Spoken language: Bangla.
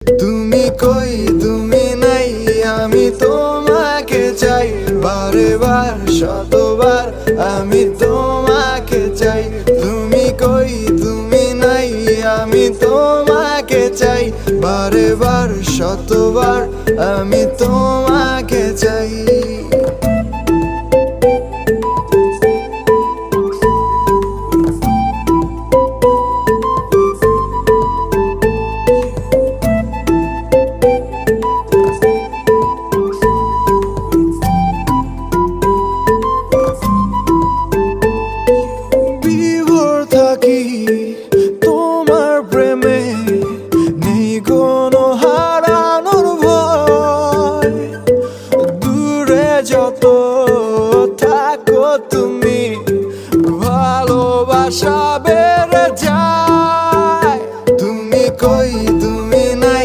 তুমি কই তুমি নাই, আমি তোমাকে চাই, বারে বার শতবার আমি তোমাকে চাই। তুমি কই তুমি নাই, আমি তোমাকে চাই, বারে বার শতবার আমি তোমাকে চাই।